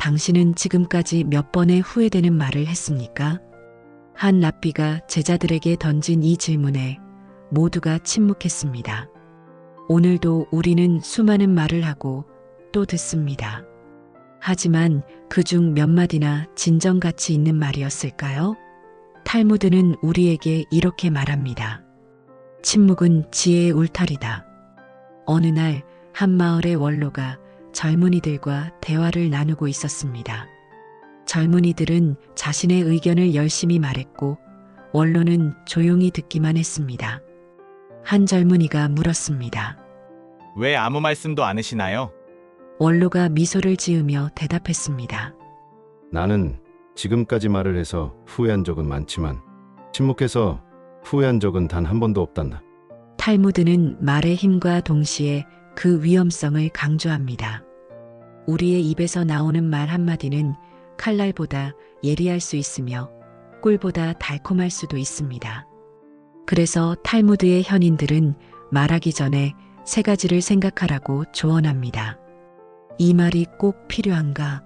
당신은 지금까지 몇 번의 후회되는 말을 했습니까? 한 랍비가 제자들에게 던진 이 질문에 모두가 침묵했습니다. 오늘도 우리는 수많은 말을 하고 또 듣습니다. 하지만 그중 몇 마디나 진정 가치 있는 말이었을까요? 탈무드는 우리에게 이렇게 말합니다. 침묵은 지혜의 울타리다. 어느 날 한 마을의 원로가 젊은이들과 대화를 나누고 있었습니다. 젊은이들은 자신의 의견을 열심히 말했고 원로는 조용히 듣기만 했습니다. 한 젊은이가 물었습니다. 왜 아무 말씀도 않으시나요? 원로가 미소를 지으며 대답했습니다. 나는 지금까지 말을 해서 후회한 적은 많지만 침묵해서 후회한 적은 단 한 번도 없단다. 탈무드는 말의 힘과 동시에 그 위험성을 강조합니다. 우리의 입에서 나오는 말 한마디는 칼날보다 예리할 수 있으며 꿀보다 달콤할 수도 있습니다. 그래서 탈무드의 현인들은 말하기 전에 세 가지를 생각하라고 조언합니다. 이 말이 꼭 필요한가?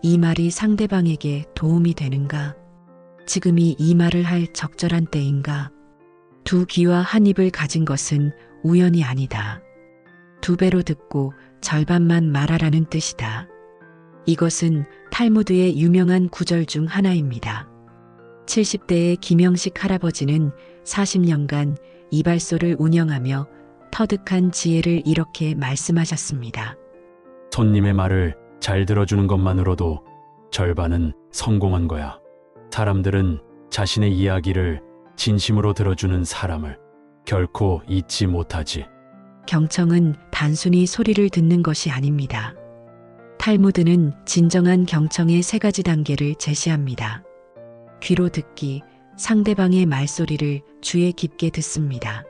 이 말이 상대방에게 도움이 되는가? 지금이 이 말을 할 적절한 때인가? 두 귀와 한 입을 가진 것은 우연이 아니다. 두 배로 듣고 절반만 말하라는 뜻이다. 이것은 탈무드의 유명한 구절 중 하나입니다. 70대의 김영식 할아버지는 40년간 이발소를 운영하며 터득한 지혜를 이렇게 말씀하셨습니다. 손님의 말을 잘 들어주는 것만으로도 절반은 성공한 거야. 사람들은 자신의 이야기를 진심으로 들어주는 사람을 결코 잊지 못하지. 경청은 단순히 소리를 듣는 것이 아닙니다. 탈무드는 진정한 경청의 세 가지 단계를 제시합니다. 귀로 듣기, 상대방의 말소리를 주의 깊게 듣습니다.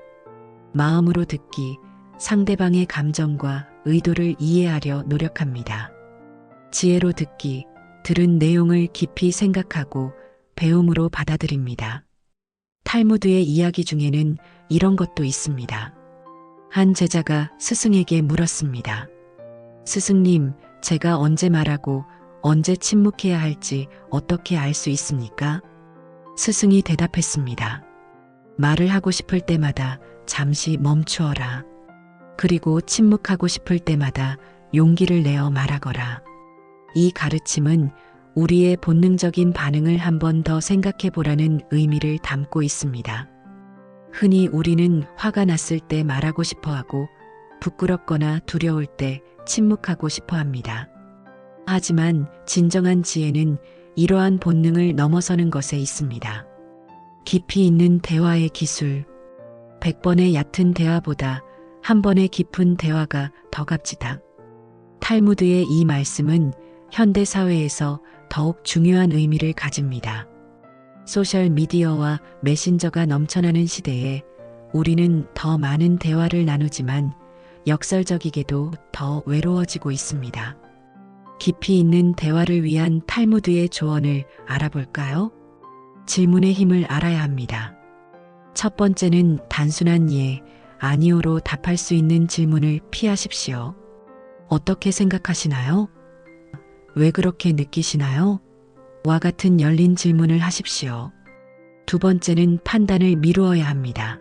마음으로 듣기, 상대방의 감정과 의도를 이해하려 노력합니다. 지혜로 듣기, 들은 내용을 깊이 생각하고 배움으로 받아들입니다. 탈무드의 이야기 중에는 이런 것도 있습니다. 한 제자가 스승에게 물었습니다. 스승님, 제가 언제 말하고 언제 침묵해야 할지 어떻게 알 수 있습니까? 스승이 대답했습니다. 말을 하고 싶을 때마다 잠시 멈추어라. 그리고 침묵하고 싶을 때마다 용기를 내어 말하거라. 이 가르침은 우리의 본능적인 반응을 한 번 더 생각해 보라는 의미를 담고 있습니다. 흔히 우리는 화가 났을 때 말하고 싶어 하고 부끄럽거나 두려울 때 침묵하고 싶어 합니다. 하지만 진정한 지혜는 이러한 본능을 넘어서는 것에 있습니다. 깊이 있는 대화의 기술. 100번의 얕은 대화보다 한 번의 깊은 대화가 더 값지다. 탈무드의 이 말씀은 현대 사회에서 더욱 중요한 의미를 가집니다. 소셜미디어와 메신저가 넘쳐나는 시대에 우리는 더 많은 대화를 나누지만 역설적이게도 더 외로워지고 있습니다. 깊이 있는 대화를 위한 탈무드의 조언을 알아볼까요? 질문의 힘을 알아야 합니다. 첫 번째는 단순한 예, 아니오로 답할 수 있는 질문을 피하십시오. 어떻게 생각하시나요? 왜 그렇게 느끼시나요? 와 같은 열린 질문을 하십시오. 두 번째는 판단을 미루어야 합니다.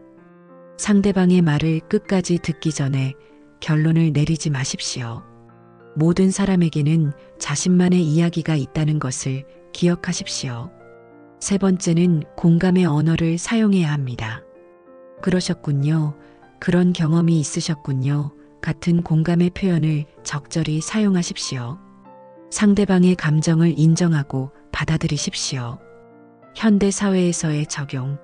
상대방의 말을 끝까지 듣기 전에 결론을 내리지 마십시오. 모든 사람에게는 자신만의 이야기가 있다는 것을 기억하십시오. 세 번째는 공감의 언어를 사용해야 합니다. 그러셨군요. 그런 경험이 있으셨군요. 같은 공감의 표현을 적절히 사용하십시오. 상대방의 감정을 인정하고 받아들이십시오. 현대 사회에서의 적용.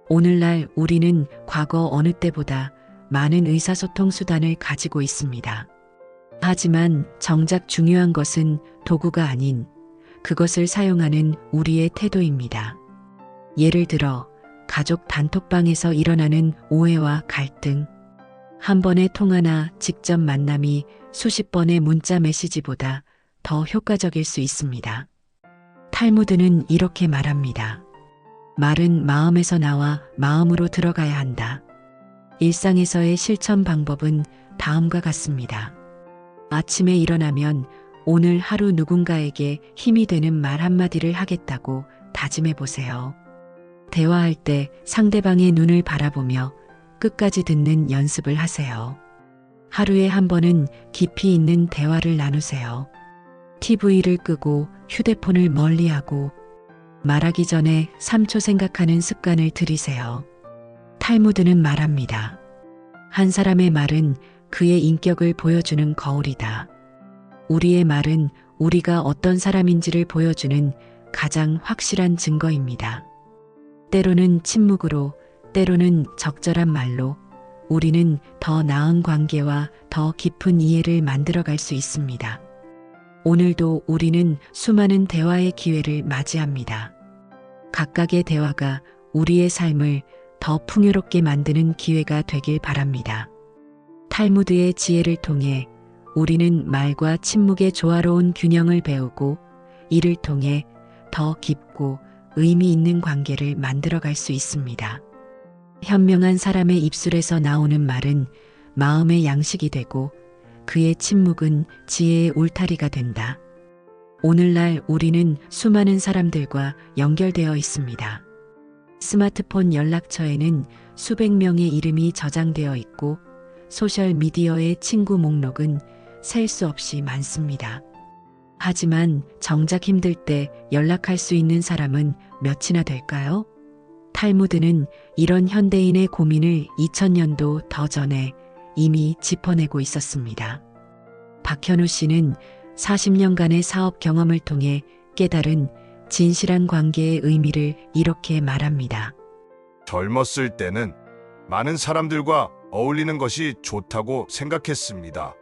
오늘날 우리는 과거 어느 때보다 많은 의사소통 수단을 가지고 있습니다. 하지만 정작 중요한 것은 도구가 아닌 그것을 사용하는 우리의 태도입니다. 예를 들어 가족 단톡방에서 일어나는 오해와 갈등. 한 번의 통화나 직접 만남이 수십 번의 문자 메시지보다 더 효과적일 수 있습니다. 탈무드는 이렇게 말합니다. 말은 마음에서 나와 마음으로 들어가야 한다. 일상에서의 실천 방법은 다음과 같습니다. 아침에 일어나면 오늘 하루 누군가에게 힘이 되는 말 한마디를 하겠다고 다짐해 보세요. 대화할 때 상대방의 눈을 바라보며 끝까지 듣는 연습을 하세요. 하루에 한 번은 깊이 있는 대화를 나누세요. TV를 끄고 휴대폰을 멀리하고 말하기 전에 3초 생각하는 습관을 들이세요. 탈무드는 말합니다. 한 사람의 말은 그의 인격을 보여주는 거울이다. 우리의 말은 우리가 어떤 사람인지를 보여주는 가장 확실한 증거입니다. 때로는 침묵으로, 때로는 적절한 말로 우리는 더 나은 관계와 더 깊은 이해를 만들어갈 수 있습니다. 오늘도 우리는 수많은 대화의 기회를 맞이합니다. 각각의 대화가 우리의 삶을 더 풍요롭게 만드는 기회가 되길 바랍니다. 탈무드의 지혜를 통해 우리는 말과 침묵의 조화로운 균형을 배우고 이를 통해 더 깊고 의미 있는 관계를 만들어갈 수 있습니다. 현명한 사람의 입술에서 나오는 말은 마음의 양식이 되고 그의 침묵은 지혜의 울타리가 된다. 오늘날 우리는 수많은 사람들과 연결되어 있습니다. 스마트폰 연락처에는 수백 명의 이름이 저장되어 있고 소셜미디어의 친구 목록은 셀 수 없이 많습니다. 하지만 정작 힘들 때 연락할 수 있는 사람은 몇이나 될까요? 탈무드는 이런 현대인의 고민을 2000년도 더 전에 이미 짚어내고 있었습니다. 박현우 씨는 40년간의 사업 경험을 통해 깨달은 진실한 관계의 의미를 이렇게 말합니다. 젊었을 때는 많은 사람들과 어울리는 것이 좋다고 생각했습니다.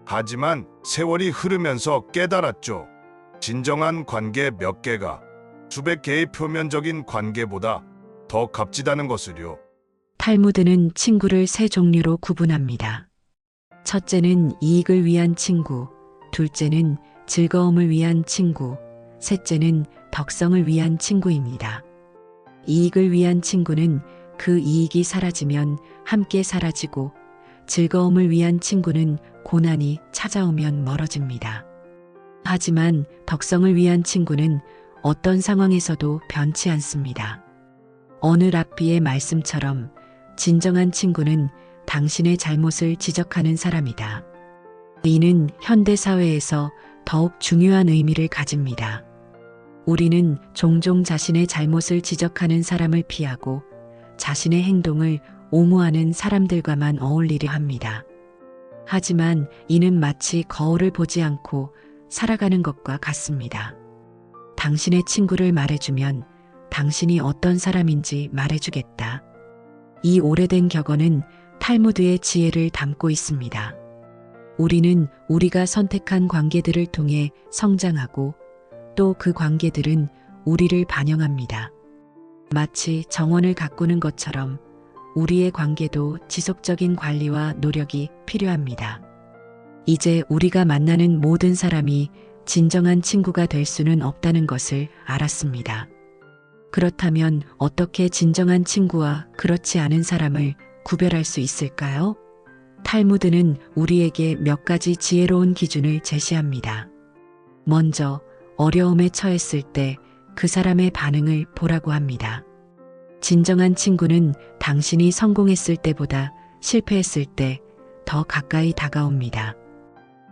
하지만 세월이 흐르면서 깨달았죠. 진정한 관계 몇 개가 수백 개의 표면적인 관계보다 더 값지다는 것을요. 탈무드는 친구를 세 종류로 구분합니다. 첫째는 이익을 위한 친구, 둘째는 즐거움을 위한 친구, 셋째는 덕성을 위한 친구입니다. 이익을 위한 친구는 그 이익이 사라지면 함께 사라지고 즐거움을 위한 친구는 고난이 찾아오면 멀어집니다. 하지만 덕성을 위한 친구는 어떤 상황에서도 변치 않습니다. 어느 랍비의 말씀처럼 진정한 친구는 당신의 잘못을 지적하는 사람이다. 이는 현대 사회에서 더욱 중요한 의미를 가집니다. 우리는 종종 자신의 잘못을 지적하는 사람을 피하고 자신의 행동을 옹호하는 사람들과만 어울리려 합니다. 하지만 이는 마치 거울을 보지 않고 살아가는 것과 같습니다. 당신의 친구를 말해주면 당신이 어떤 사람인지 말해주겠다. 이 오래된 격언은 탈무드의 지혜를 담고 있습니다. 우리는 우리가 선택한 관계들을 통해 성장하고 또 그 관계들은 우리를 반영합니다. 마치 정원을 가꾸는 것처럼 우리의 관계도 지속적인 관리와 노력이 필요합니다. 이제 우리가 만나는 모든 사람이 진정한 친구가 될 수는 없다는 것을 알았습니다. 그렇다면 어떻게 진정한 친구와 그렇지 않은 사람을 구별할 수 있을까요? 탈무드는 우리에게 몇 가지 지혜로운 기준을 제시합니다. 먼저 어려움에 처했을 때 그 사람의 반응을 보라고 합니다. 진정한 친구는 당신이 성공했을 때보다 실패했을 때 더 가까이 다가옵니다.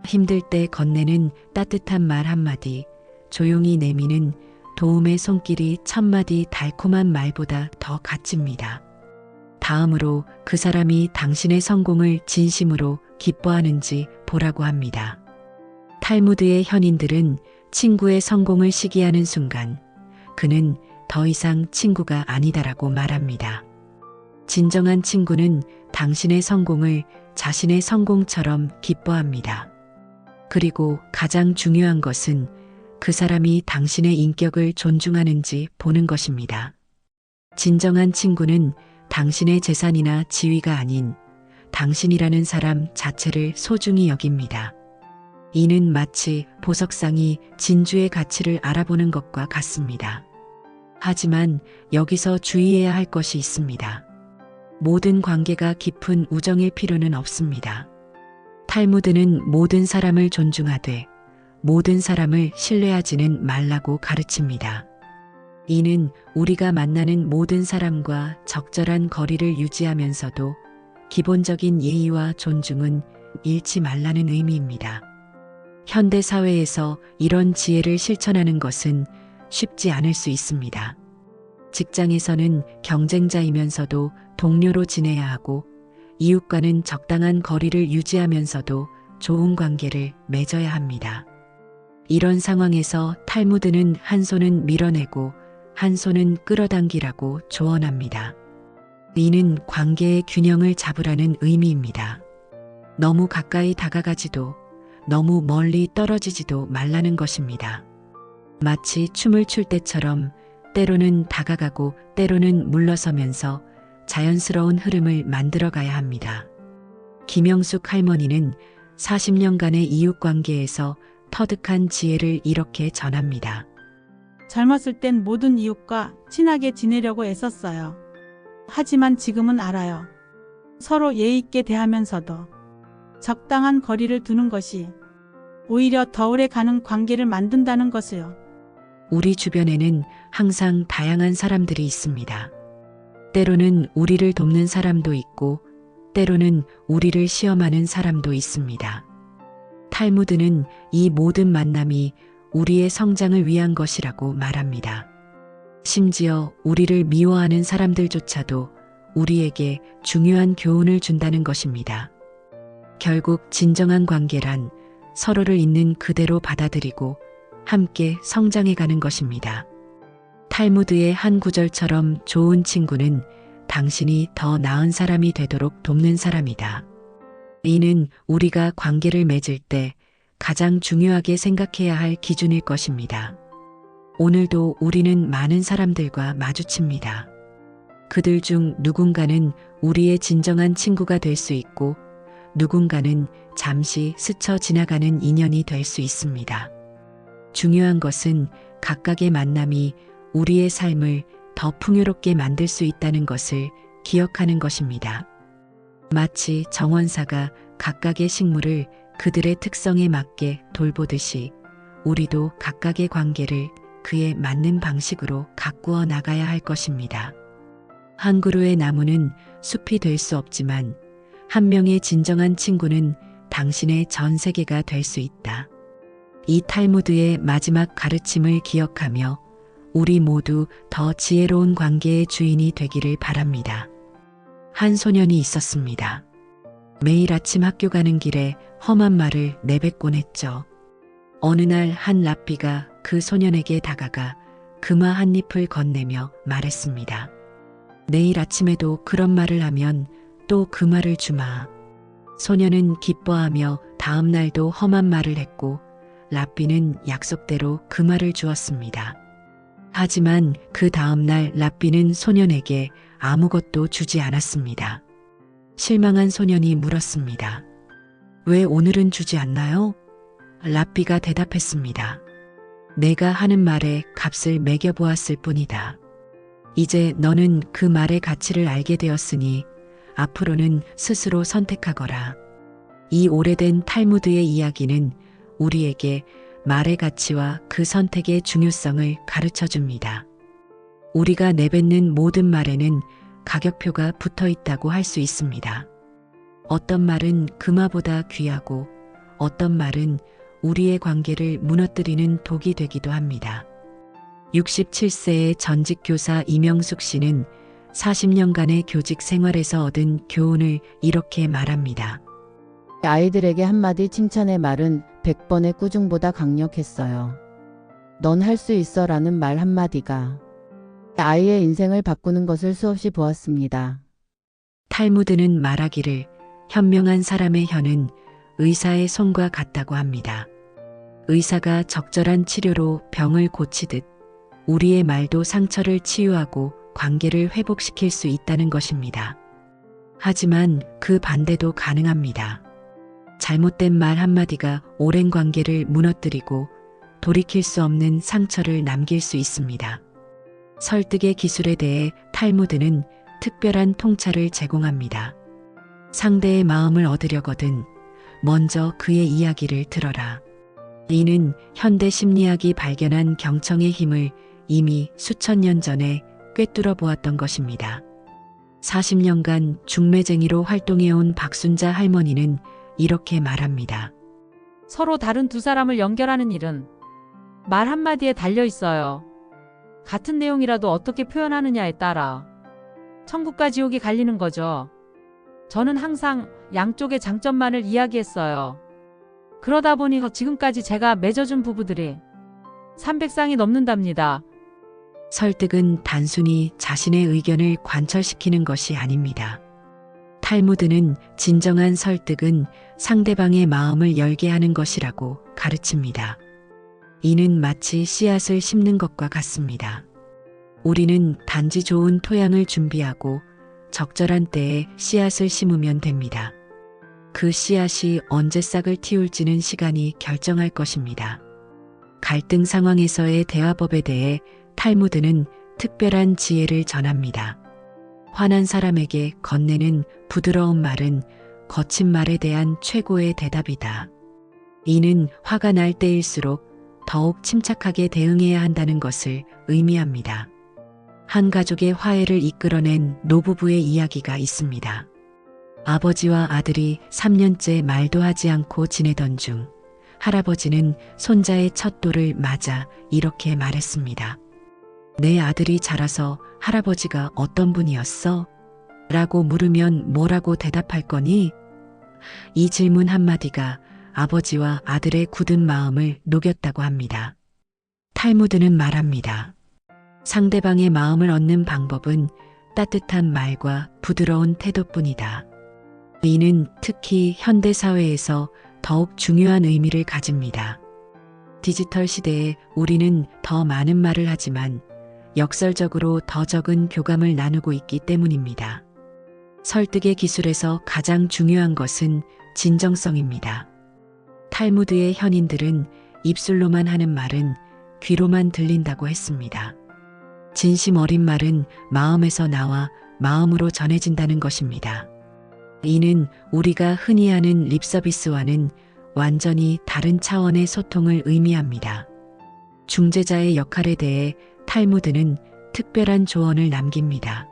힘들 때 건네는 따뜻한 말 한마디, 조용히 내미는 도움의 손길이 1000마디 달콤한 말보다 더 값집니다. 다음으로 그 사람이 당신의 성공을 진심으로 기뻐하는지 보라고 합니다. 탈무드의 현인들은 친구의 성공을 시기하는 순간 그는 더 이상 친구가 아니다라고 말합니다. 진정한 친구는 당신의 성공을 자신의 성공처럼 기뻐합니다. 그리고 가장 중요한 것은 그 사람이 당신의 인격을 존중하는지 보는 것입니다. 진정한 친구는 당신의 재산이나 지위가 아닌 당신이라는 사람 자체를 소중히 여깁니다. 이는 마치 보석상이 진주의 가치를 알아보는 것과 같습니다. 하지만 여기서 주의해야 할 것이 있습니다. 모든 관계가 깊은 우정일 필요는 없습니다. 탈무드는 모든 사람을 존중하되 모든 사람을 신뢰하지는 말라고 가르칩니다. 이는 우리가 만나는 모든 사람과 적절한 거리를 유지하면서도 기본적인 예의와 존중은 잃지 말라는 의미입니다. 현대 사회에서 이런 지혜를 실천하는 것은 쉽지 않을 수 있습니다. 직장에서는 경쟁자이면서도 동료로 지내야 하고 이웃과는 적당한 거리를 유지하면서도 좋은 관계를 맺어야 합니다. 이런 상황에서 탈무드는 한 손은 밀어내고 한 손은 끌어당기라고 조언합니다. 이는 관계의 균형을 잡으라는 의미입니다. 너무 가까이 다가가지도 너무 멀리 떨어지지도 말라는 것입니다. 마치 춤을 출 때처럼 때로는 다가가고 때로는 물러서면서 자연스러운 흐름을 만들어가야 합니다. 김영숙 할머니는 40년간의 이웃관계에서 터득한 지혜를 이렇게 전합니다. 젊었을 땐 모든 이웃과 친하게 지내려고 애썼어요. 하지만 지금은 알아요. 서로 예의 있게 대하면서도 적당한 거리를 두는 것이 오히려 더 오래 가는 관계를 만든다는 것을요. 우리 주변에는 항상 다양한 사람들이 있습니다. 때로는 우리를 돕는 사람도 있고 때로는 우리를 시험하는 사람도 있습니다. 탈무드는 이 모든 만남이 우리의 성장을 위한 것이라고 말합니다. 심지어 우리를 미워하는 사람들조차도 우리에게 중요한 교훈을 준다는 것입니다. 결국 진정한 관계란 서로를 있는 그대로 받아들이고 함께 성장해가는 것입니다. 탈무드의 한 구절처럼 좋은 친구는 당신이 더 나은 사람이 되도록 돕는 사람이다. 이는 우리가 관계를 맺을 때 가장 중요하게 생각해야 할 기준일 것입니다. 오늘도 우리는 많은 사람들과 마주칩니다. 그들 중 누군가는 우리의 진정한 친구가 될 수 있고 누군가는 잠시 스쳐 지나가는 인연이 될 수 있습니다. 중요한 것은 각각의 만남이 우리의 삶을 더 풍요롭게 만들 수 있다는 것을 기억하는 것입니다. 마치 정원사가 각각의 식물을 그들의 특성에 맞게 돌보듯이 우리도 각각의 관계를 그에 맞는 방식으로 가꾸어 나가야 할 것입니다. 한 그루의 나무는 숲이 될 수 없지만 한 명의 진정한 친구는 당신의 전 세계가 될 수 있다. 이 탈무드의 마지막 가르침을 기억하며 우리 모두 더 지혜로운 관계의 주인이 되기를 바랍니다. 한 소년이 있었습니다. 매일 아침 학교 가는 길에 험한 말을 내뱉곤 했죠. 어느 날 한 랍비가 그 소년에게 다가가 금화 한 잎을 건네며 말했습니다. 내일 아침에도 그런 말을 하면 또 금화를 주마. 소년은 기뻐하며 다음 날도 험한 말을 했고 랍비는 약속대로 금화를 주었습니다. 하지만 그 다음 날 랍비는 소년에게 아무것도 주지 않았습니다. 실망한 소년이 물었습니다. 왜 오늘은 주지 않나요? 랍비가 대답했습니다. 내가 하는 말에 값을 매겨보았을 뿐이다. 이제 너는 그 말의 가치를 알게 되었으니 앞으로는 스스로 선택하거라. 이 오래된 탈무드의 이야기는 우리에게 말의 가치와 그 선택의 중요성을 가르쳐 줍니다. 우리가 내뱉는 모든 말에는 가격표가 붙어 있다고 할 수 있습니다. 어떤 말은 금화보다 귀하고 어떤 말은 우리의 관계를 무너뜨리는 독이 되기도 합니다. 67세의 전직 교사 이명숙 씨는 40년간의 교직 생활에서 얻은 교훈을 이렇게 말합니다. 아이들에게 한마디 칭찬의 말은 100번의 꾸중보다 강력했어요. 넌 할 수 있어 라는 말 한마디가 아이의 인생을 바꾸는 것을 수없이 보았습니다. 탈무드는 말하기를 현명한 사람의 혀는 의사의 손과 같다고 합니다. 의사가 적절한 치료로 병을 고치듯 우리의 말도 상처를 치유하고 관계를 회복시킬 수 있다는 것입니다. 하지만 그 반대도 가능합니다. 잘못된 말 한마디가 오랜 관계를 무너뜨리고 돌이킬 수 없는 상처를 남길 수 있습니다. 설득의 기술에 대해 탈무드는 특별한 통찰을 제공합니다. 상대의 마음을 얻으려거든 먼저 그의 이야기를 들어라. 이는 현대 심리학이 발견한 경청의 힘을 이미 수천 년 전에 꿰뚫어 보았던 것입니다. 40년간 중매쟁이로 활동해온 박순자 할머니는 이렇게 말합니다. 서로 다른 두 사람을 연결하는 일은 말 한마디에 달려 있어요. 같은 내용이라도 어떻게 표현하느냐에 따라 천국과 지옥이 갈리는 거죠. 저는 항상 양쪽의 장점만을 이야기했어요. 그러다 보니 지금까지 제가 맺어준 부부들이 300쌍이 넘는답니다. 설득은 단순히 자신의 의견을 관철시키는 것이 아닙니다. 탈무드는 진정한 설득은 상대방의 마음을 열게 하는 것이라고 가르칩니다. 이는 마치 씨앗을 심는 것과 같습니다. 우리는 단지 좋은 토양을 준비하고 적절한 때에 씨앗을 심으면 됩니다. 그 씨앗이 언제 싹을 틔울지는 시간이 결정할 것입니다. 갈등 상황에서의 대화법에 대해 탈무드는 특별한 지혜를 전합니다. 화난 사람에게 건네는 부드러운 말은 거친 말에 대한 최고의 대답이다. 이는 화가 날 때일수록 더욱 침착하게 대응해야 한다는 것을 의미합니다. 한 가족의 화해를 이끌어낸 노부부의 이야기가 있습니다. 아버지와 아들이 3년째 말도 하지 않고 지내던 중 할아버지는 손자의 첫 돌을 맞아 이렇게 말했습니다. 내 아들이 자라서 할아버지가 어떤 분이었어? 라고 물으면 뭐라고 대답할 거니? 이 질문 한마디가 아버지와 아들의 굳은 마음을 녹였다고 합니다. 탈무드는 말합니다. 상대방의 마음을 얻는 방법은 따뜻한 말과 부드러운 태도뿐이다. 이는 특히 현대사회에서 더욱 중요한 의미를 가집니다. 디지털 시대에 우리는 더 많은 말을 하지만 역설적으로 더 적은 교감을 나누고 있기 때문입니다. 설득의 기술에서 가장 중요한 것은 진정성입니다. 탈무드의 현인들은 입술로만 하는 말은 귀로만 들린다고 했습니다. 진심 어린 말은 마음에서 나와 마음으로 전해진다는 것입니다. 이는 우리가 흔히 하는 립서비스와는 완전히 다른 차원의 소통을 의미합니다. 중재자의 역할에 대해 탈무드는 특별한 조언을 남깁니다.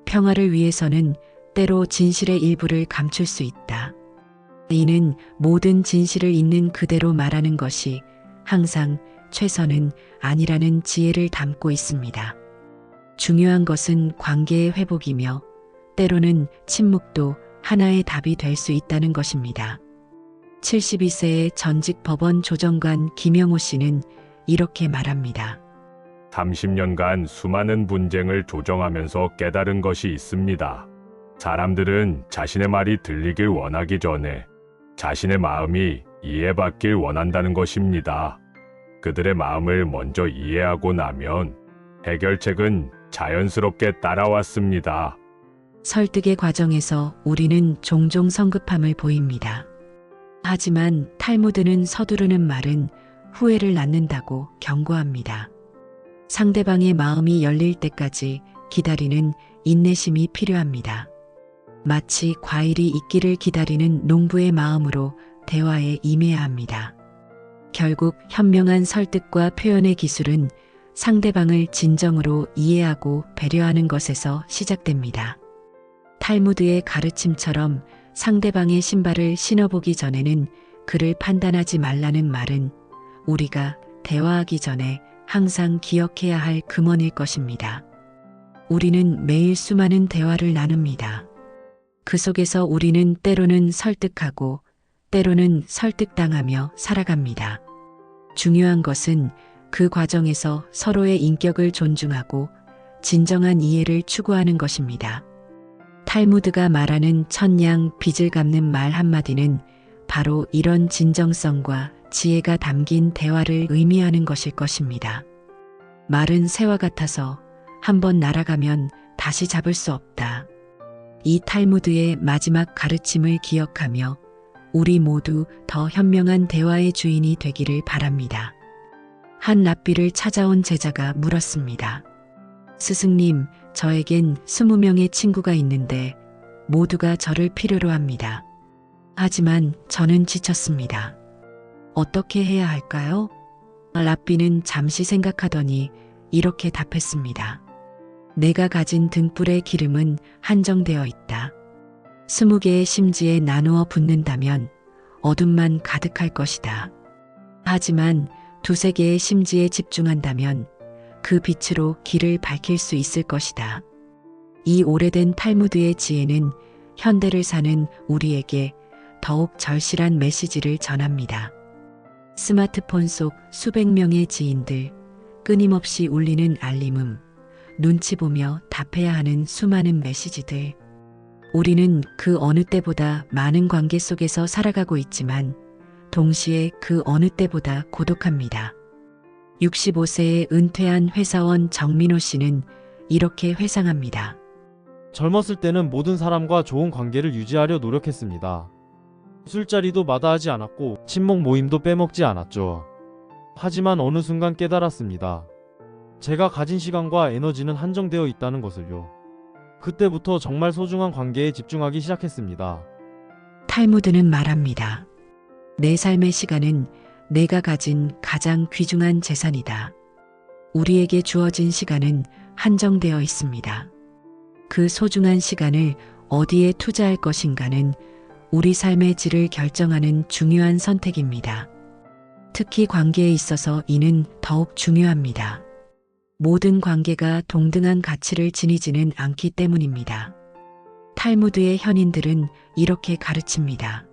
평화를 위해서는 때로 진실의 일부를 감출 수 있다. 이는 모든 진실을 있는 그대로 말하는 것이 항상 최선은 아니라는 지혜를 담고 있습니다. 중요한 것은 관계의 회복이며 때로는 침묵도 하나의 답이 될 수 있다는 것입니다. 72세의 전직 법원 조정관 김영호 씨는 이렇게 말합니다. 30년간 수많은 분쟁을 조정하면서 깨달은 것이 있습니다. 사람들은 자신의 말이 들리길 원하기 전에 자신의 마음이 이해받길 원한다는 것입니다. 그들의 마음을 먼저 이해하고 나면 해결책은 자연스럽게 따라왔습니다. 설득의 과정에서 우리는 종종 성급함을 보입니다. 하지만 탈무드는 서두르는 말은 후회를 낳는다고 경고합니다. 상대방의 마음이 열릴 때까지 기다리는 인내심이 필요합니다. 마치 과일이 익기를 기다리는 농부의 마음으로 대화에 임해야 합니다. 결국 현명한 설득과 표현의 기술은 상대방을 진정으로 이해하고 배려하는 것에서 시작됩니다. 탈무드의 가르침처럼 상대방의 신발을 신어보기 전에는 그를 판단하지 말라는 말은 우리가 대화하기 전에 항상 기억해야 할 금원일 것입니다. 우리는 매일 수많은 대화를 나눕니다. 그 속에서 우리는 때로는 설득하고 때로는 설득당하며 살아갑니다. 중요한 것은 그 과정에서 서로의 인격을 존중하고 진정한 이해를 추구하는 것입니다. 탈무드가 말하는 천냥 빚을 갚는 말 한마디는 바로 이런 진정성과 지혜가 담긴 대화를 의미하는 것일 것입니다. 말은 새와 같아서 한번 날아가면 다시 잡을 수 없다. 이 탈무드의 마지막 가르침을 기억하며 우리 모두 더 현명한 대화의 주인이 되기를 바랍니다. 한 랍비를 찾아온 제자가 물었습니다. 스승님, 저에겐 20명의 친구가 있는데 모두가 저를 필요로 합니다. 하지만 저는 지쳤습니다. 어떻게 해야 할까요? 랍비는 잠시 생각하더니 이렇게 답했습니다. 내가 가진 등불의 기름은 한정되어 있다. 20개의 심지에 나누어 붓는다면 어둠만 가득할 것이다. 하지만 2~3개의 심지에 집중한다면 그 빛으로 길을 밝힐 수 있을 것이다. 이 오래된 탈무드의 지혜는 현대를 사는 우리에게 더욱 절실한 메시지를 전합니다. 스마트폰 속 수백 명의 지인들, 끊임없이 울리는 알림음, 눈치 보며 답해야 하는 수많은 메시지들. 우리는 그 어느 때보다 많은 관계 속에서 살아가고 있지만 동시에 그 어느 때보다 고독합니다. 65세의 은퇴한 회사원 정민호 씨는 이렇게 회상합니다. 젊었을 때는 모든 사람과 좋은 관계를 유지하려 노력했습니다. 술자리도 마다하지 않았고 친목 모임도 빼먹지 않았죠. 하지만 어느 순간 깨달았습니다. 제가 가진 시간과 에너지는 한정되어 있다는 것을요. 그때부터 정말 소중한 관계에 집중하기 시작했습니다. 탈무드는 말합니다. 내 삶의 시간은 내가 가진 가장 귀중한 재산이다. 우리에게 주어진 시간은 한정되어 있습니다. 그 소중한 시간을 어디에 투자할 것인가는 우리 삶의 질을 결정하는 중요한 선택입니다. 특히 관계에 있어서 이는 더욱 중요합니다. 모든 관계가 동등한 가치를 지니지는 않기 때문입니다. 탈무드의 현인들은 이렇게 가르칩니다.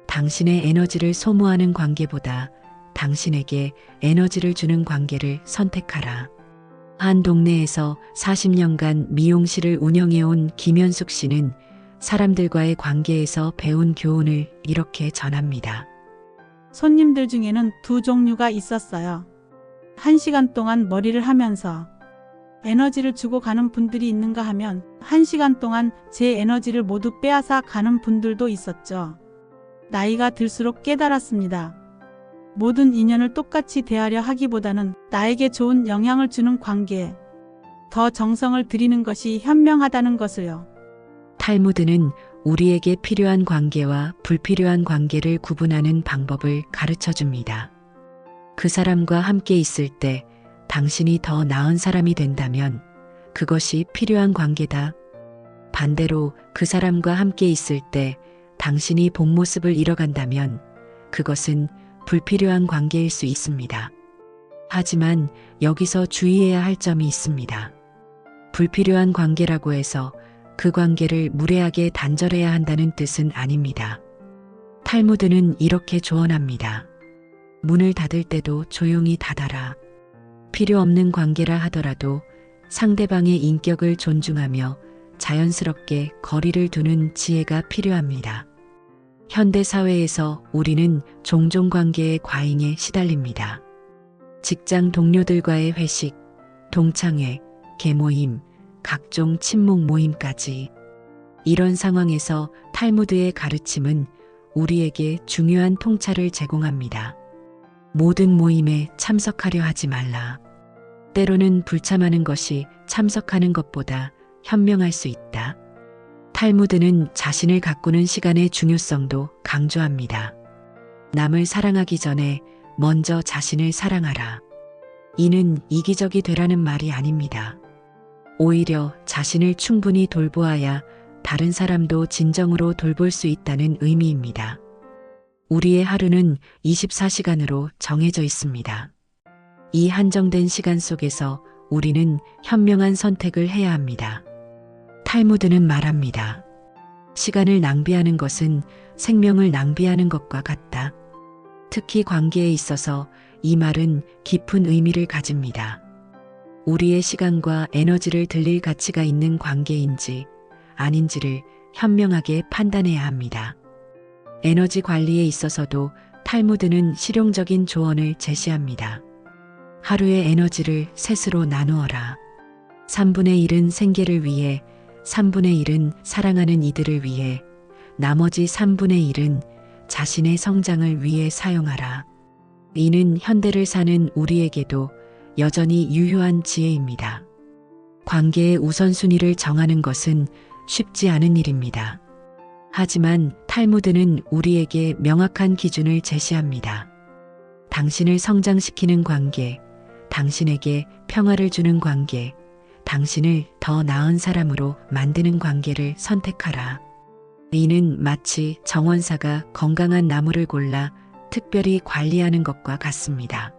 당신의 에너지를 소모하는 관계보다 당신에게 에너지를 주는 관계를 선택하라. 한 동네에서 40년간 미용실을 운영해온 김현숙 씨는 사람들과의 관계에서 배운 교훈을 이렇게 전합니다. 손님들 중에는 두 종류가 있었어요. 1시간 동안 머리를 하면서 에너지를 주고 가는 분들이 있는가 하면 1시간 동안 제 에너지를 모두 빼앗아 가는 분들도 있었죠. 나이가 들수록 깨달았습니다. 모든 인연을 똑같이 대하려 하기보다는 나에게 좋은 영향을 주는 관계에 더 정성을 들이는 것이 현명하다는 것을요. 탈무드는 우리에게 필요한 관계와 불필요한 관계를 구분하는 방법을 가르쳐 줍니다. 그 사람과 함께 있을 때 당신이 더 나은 사람이 된다면 그것이 필요한 관계다. 반대로 그 사람과 함께 있을 때 당신이 본 모습을 잃어간다면 그것은 불필요한 관계일 수 있습니다. 하지만 여기서 주의해야 할 점이 있습니다. 불필요한 관계라고 해서 그 관계를 무례하게 단절해야 한다는 뜻은 아닙니다. 탈무드는 이렇게 조언합니다. 문을 닫을 때도 조용히 닫아라. 필요 없는 관계라 하더라도 상대방의 인격을 존중하며 자연스럽게 거리를 두는 지혜가 필요합니다. 현대 사회에서 우리는 종종 관계의 과잉에 시달립니다. 직장 동료들과의 회식, 동창회, 계모임, 각종 친목 모임까지. 이런 상황에서 탈무드의 가르침은 우리에게 중요한 통찰을 제공합니다. 모든 모임에 참석하려 하지 말라. 때로는 불참하는 것이 참석하는 것보다 현명할 수 있다. 탈무드는 자신을 가꾸는 시간의 중요성도 강조합니다. 남을 사랑하기 전에 먼저 자신을 사랑하라. 이는 이기적이 되라는 말이 아닙니다. 오히려 자신을 충분히 돌보아야 다른 사람도 진정으로 돌볼 수 있다는 의미입니다. 우리의 하루는 24시간으로 정해져 있습니다. 이 한정된 시간 속에서 우리는 현명한 선택을 해야 합니다. 탈무드는 말합니다. 시간을 낭비하는 것은 생명을 낭비하는 것과 같다. 특히 관계에 있어서 이 말은 깊은 의미를 가집니다. 우리의 시간과 에너지를 들릴 가치가 있는 관계인지 아닌지를 현명하게 판단해야 합니다. 에너지 관리에 있어서도 탈무드는 실용적인 조언을 제시합니다. 하루의 에너지를 셋으로 나누어라. 3분의 1은 생계를 위해, 3분의 1은 사랑하는 이들을 위해, 나머지 3분의 1은 자신의 성장을 위해 사용하라. 이는 현대를 사는 우리에게도 여전히 유효한 지혜입니다. 관계의 우선순위를 정하는 것은 쉽지 않은 일입니다. 하지만 탈무드는 우리에게 명확한 기준을 제시합니다. 당신을 성장시키는 관계, 당신에게 평화를 주는 관계, 당신을 더 나은 사람으로 만드는 관계를 선택하라. 이는 마치 정원사가 건강한 나무를 골라 특별히 관리하는 것과 같습니다.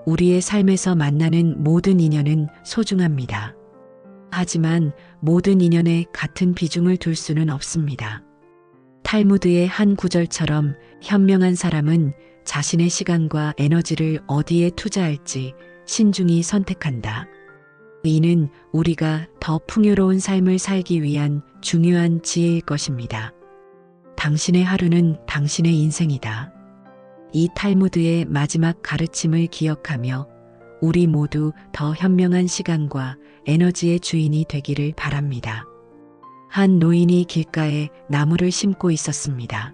우리의 삶에서 만나는 모든 인연은 소중합니다. 하지만 모든 인연에 같은 비중을 둘 수는 없습니다. 탈무드의 한 구절처럼 현명한 사람은 자신의 시간과 에너지를 어디에 투자할지 신중히 선택한다. 이는 우리가 더 풍요로운 삶을 살기 위한 중요한 지혜일 것입니다. 당신의 하루는 당신의 인생이다. 이 탈무드의 마지막 가르침을 기억하며 우리 모두 더 현명한 시간과 에너지의 주인이 되기를 바랍니다. 한 노인이 길가에 나무를 심고 있었습니다.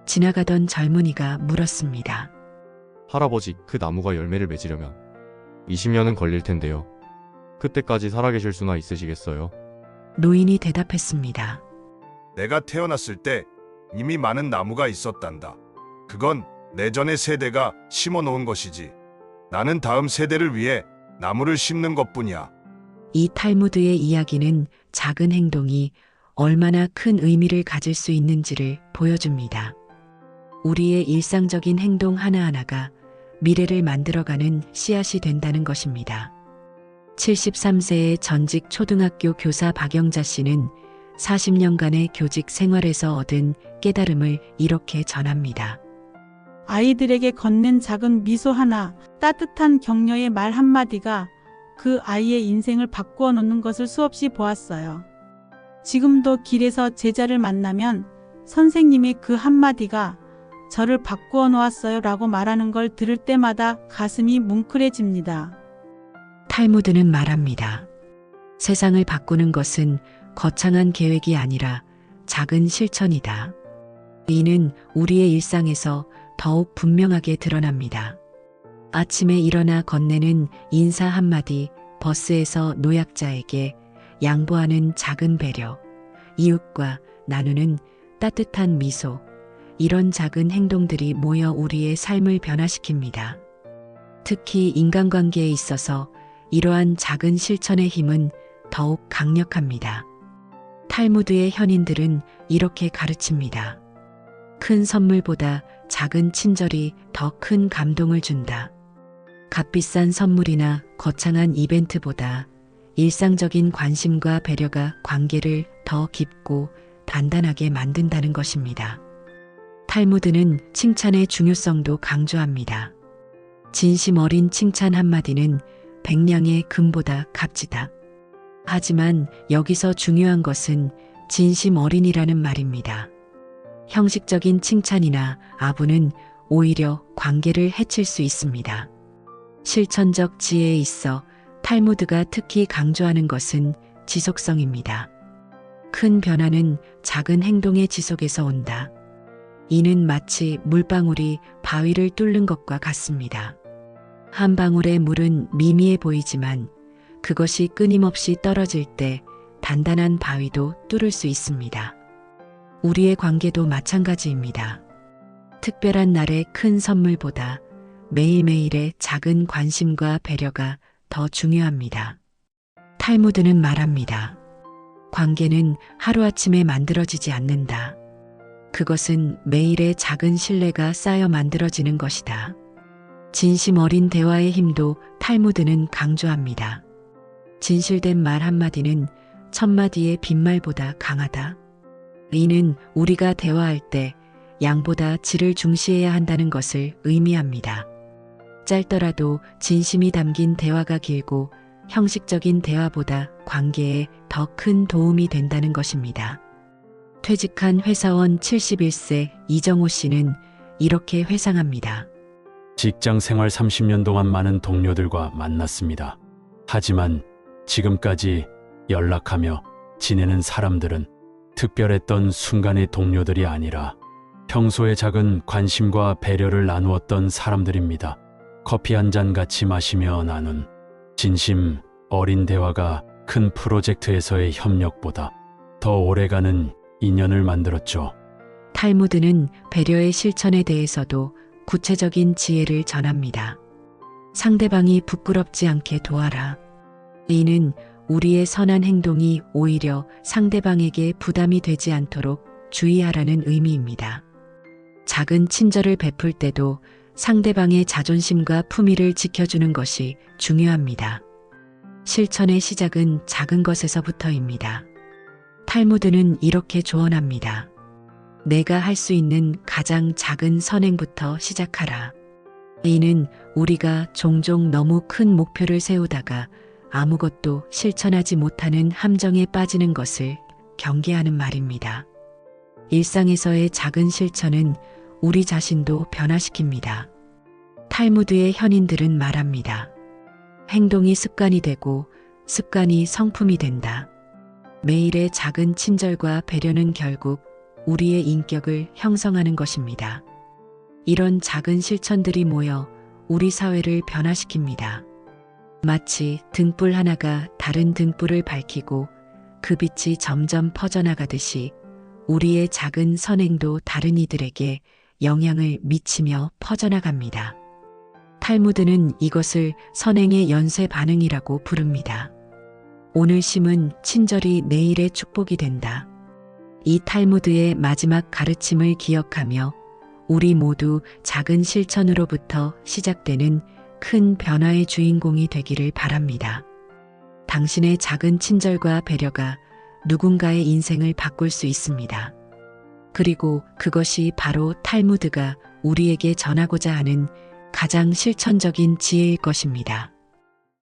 지나가던 젊은이가 물었습니다. 할아버지, 그 나무가 열매를 맺으려면 20년은 걸릴 텐데요. 그때까지 살아계실 수나 있으시겠어요? 노인이 대답했습니다. 내가 태어났을 때 이미 많은 나무가 있었단다. 그건 내전의 세대가 심어 놓은 것이지. 나는 다음 세대를 위해 나무를 심는 것뿐이야. 이 탈무드의 이야기는 작은 행동이 얼마나 큰 의미를 가질 수 있는지를 보여줍니다. 우리의 일상적인 행동 하나하나가 미래를 만들어가는 씨앗이 된다는 것입니다. 73세의 전직 초등학교 교사 박영자 씨는 40년간의 교직 생활에서 얻은 깨달음을 이렇게 전합니다. 아이들에게 건넨 작은 미소 하나, 따뜻한 격려의 말 한마디가 그 아이의 인생을 바꾸어 놓는 것을 수없이 보았어요. 지금도 길에서 제자를 만나면 선생님의 그 한마디가 저를 바꾸어 놓았어요 라고 말하는 걸 들을 때마다 가슴이 뭉클해집니다. 탈무드는 말합니다. 세상을 바꾸는 것은 거창한 계획이 아니라 작은 실천이다. 이는 우리의 일상에서 더욱 분명하게 드러납니다. 아침에 일어나 건네는 인사 한마디, 버스에서 노약자에게 양보하는 작은 배려, 이웃과 나누는 따뜻한 미소, 이런 작은 행동들이 모여 우리의 삶을 변화시킵니다. 특히 인간관계에 있어서 이러한 작은 실천의 힘은 더욱 강력합니다. 탈무드의 현인들은 이렇게 가르칩니다. 큰 선물보다 작은 친절이 더 큰 감동을 준다. 값비싼 선물이나 거창한 이벤트보다 일상적인 관심과 배려가 관계를 더 깊고 단단하게 만든다는 것입니다. 탈무드는 칭찬의 중요성도 강조합니다. 진심 어린 칭찬 한마디는 백냥의 금보다 값지다. 하지만 여기서 중요한 것은 진심 어린이라는 말입니다. 형식적인 칭찬이나 아부는 오히려 관계를 해칠 수 있습니다. 실천적 지혜에 있어 탈무드가 특히 강조하는 것은 지속성입니다. 큰 변화는 작은 행동의 지속에서 온다. 이는 마치 물방울이 바위를 뚫는 것과 같습니다. 한 방울의 물은 미미해 보이지만 그것이 끊임없이 떨어질 때 단단한 바위도 뚫을 수 있습니다. 우리의 관계도 마찬가지입니다. 특별한 날의 큰 선물보다 매일매일의 작은 관심과 배려가 더 중요합니다. 탈무드는 말합니다. 관계는 하루아침에 만들어지지 않는다. 그것은 매일의 작은 신뢰가 쌓여 만들어지는 것이다. 진심 어린 대화의 힘도 탈무드는 강조합니다. 진실된 말 한마디는 천마디의 빈말보다 강하다. 이는 우리가 대화할 때 양보다 질을 중시해야 한다는 것을 의미합니다. 짧더라도 진심이 담긴 대화가 길고 형식적인 대화보다 관계에 더 큰 도움이 된다는 것입니다. 퇴직한 회사원 71세 이정호 씨는 이렇게 회상합니다. 직장 생활 30년 동안 많은 동료들과 만났습니다. 하지만 지금까지 연락하며 지내는 사람들은 특별했던 순간의 동료들이 아니라 평소에 작은 관심과 배려를 나누었던 사람들입니다. 커피 한 잔 같이 마시며 나눈 진심 어린 대화가 큰 프로젝트에서의 협력보다 더 오래가는 인연을 만들었죠. 탈무드는 배려의 실천에 대해서도 구체적인 지혜를 전합니다. 상대방이 부끄럽지 않게 도와라. 이는 우리의 선한 행동이 오히려 상대방에게 부담이 되지 않도록 주의하라는 의미입니다. 작은 친절을 베풀 때도 상대방의 자존심과 품위를 지켜주는 것이 중요합니다. 실천의 시작은 작은 것에서부터입니다. 탈무드는 이렇게 조언합니다. 내가 할 수 있는 가장 작은 선행부터 시작하라. 이는 우리가 종종 너무 큰 목표를 세우다가 아무것도 실천하지 못하는 함정에 빠지는 것을 경계하는 말입니다. 일상에서의 작은 실천은 우리 자신도 변화시킵니다. 탈무드의 현인들은 말합니다. 행동이 습관이 되고 습관이 성품이 된다. 매일의 작은 친절과 배려는 결국 우리의 인격을 형성하는 것입니다. 이런 작은 실천들이 모여 우리 사회를 변화시킵니다. 마치 등불 하나가 다른 등불을 밝히고 그 빛이 점점 퍼져나가듯이 우리의 작은 선행도 다른 이들에게 영향을 미치며 퍼져나갑니다. 탈무드는 이것을 선행의 연쇄 반응이라고 부릅니다. 오늘 심은 친절이 내일의 축복이 된다. 이 탈무드의 마지막 가르침을 기억하며 우리 모두 작은 실천으로부터 시작되는 큰 변화의 주인공이 되기를 바랍니다. 당신의 작은 친절과 배려가 누군가의 인생을 바꿀 수 있습니다. 그리고 그것이 바로 탈무드가 우리에게 전하고자 하는 가장 실천적인 지혜일 것입니다.